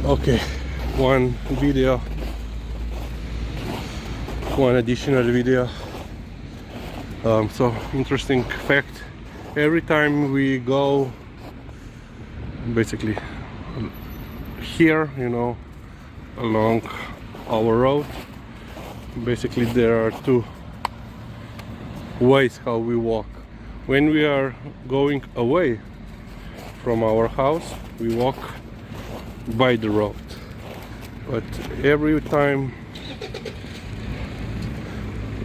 Okay, one additional video. So interesting fact, every time we go basically here, you know, along our road, basically there are two ways how we walk. When we are going away from our house, we walk by the road, but every time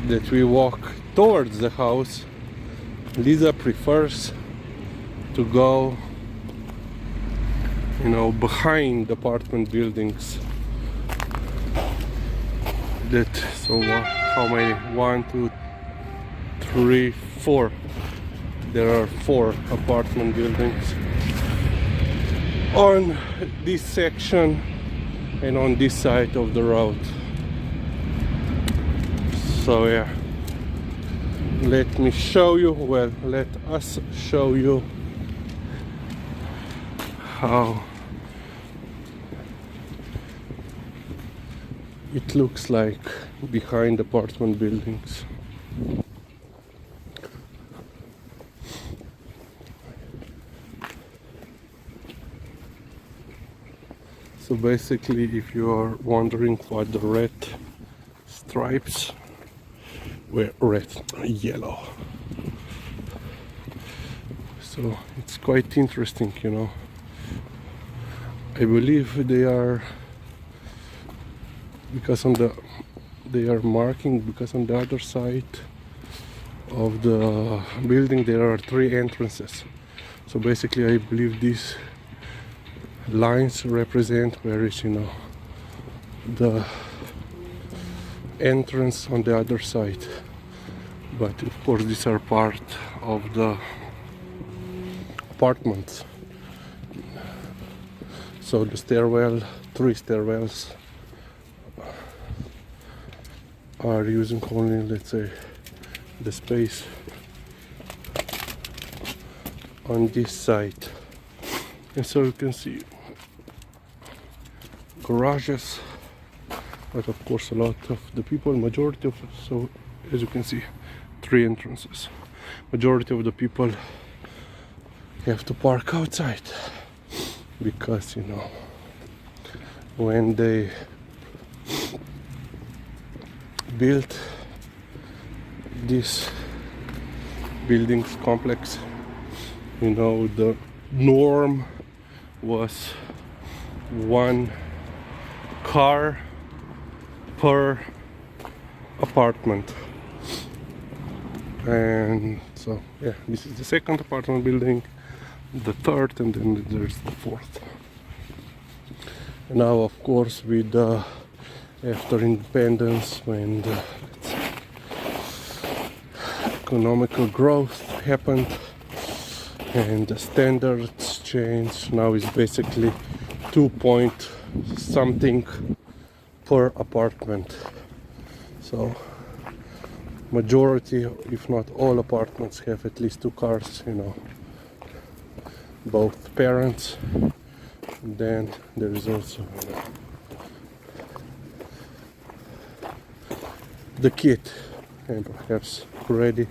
that we walk towards the house, Liza prefers to go, you know, behind apartment buildings. That, so how many? 1, 2, 3, 4. There are 4 apartment buildings on this section and on this side of the road. So yeah, let me show you, well, let us show you how it looks like behind apartment buildings. So basically, if you are wondering what the red stripes were, red, yellow. So it's quite interesting, you know. I believe they are, because they are marking, because on the other side of the building there are 3 entrances. So basically I believe these lines represent where is, you know, the entrance on the other side. But of course these are part of the apartments. So the stairwell, 3 stairwells are using only, let's say, the space on this side. And so you can see garages, but of course a lot of the people, majority of, so as you can see, 3 entrances. Majority of the people have to park outside because, you know, when they built this buildings complex, you know, the norm was 1 car per apartment. And so yeah, this is the 2nd apartment building, the 3rd, and then there's the 4th. Now of course with after independence, when the economical growth happened and the standards changed, now it's basically 2 point something per apartment. So majority, if not all apartments, have at least 2 cars, you know, both parents. And then there is also, you know, the kid, and perhaps already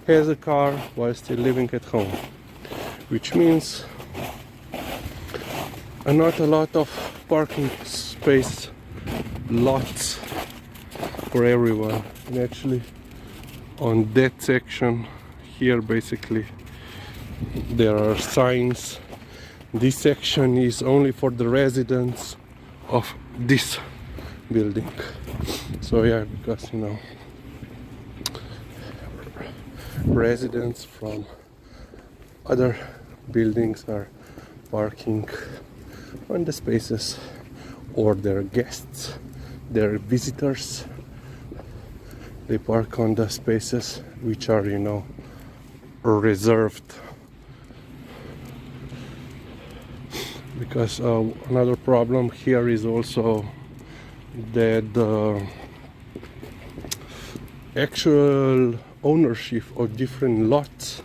has a car while still living at home, which means not a lot of parking space lots for everyone. And actually on that section here, basically there are signs. This section is only for the residents of this building. So yeah, because, you know, residents from other buildings are parking on the spaces, or their guests, their visitors, they park on the spaces which are, you know, reserved. Because another problem here is also that the actual ownership of different lots,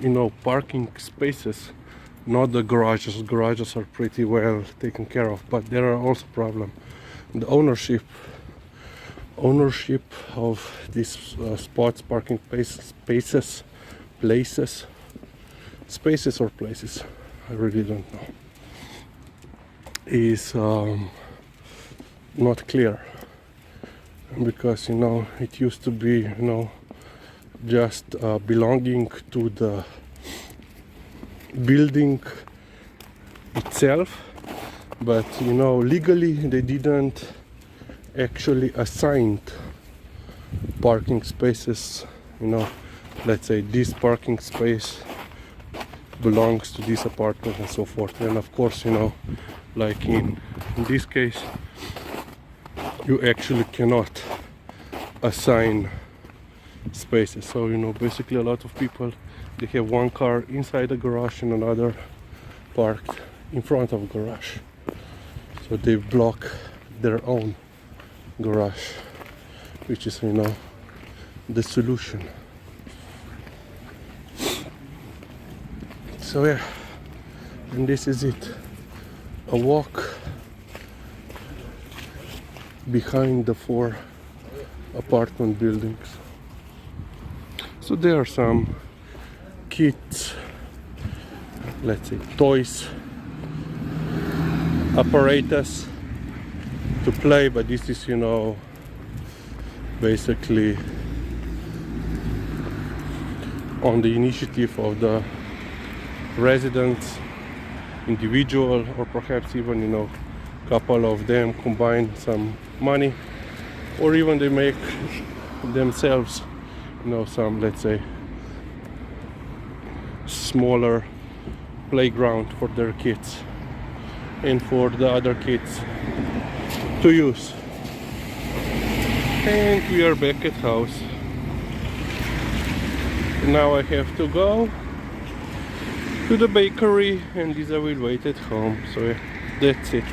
you know, parking spaces not the garages. Garages are pretty well taken care of, but there are also problems. The ownership of these spots, parking spaces, I really don't know, is not clear, because it used to be just belonging to the building itself, but legally they didn't actually assign parking spaces. Let's say this parking space belongs to this apartment and so forth. And of course, like in this case, you actually cannot assign spaces. So basically a lot of people, they have one car inside the garage and another parked in front of the garage, so they block their own garage, which is the solution. So yeah, and this is it, a walk behind the 4 apartment buildings. So there are some kids, let's say toys, apparatus to play, but this is basically on the initiative of the residents, individual, or perhaps even couple of them combine some money, or even they make themselves some, let's say, smaller playground for their kids and for the other kids to use. And we are back at house. Now I have to go to the bakery and Lisa will wait at home. So yeah, that's it.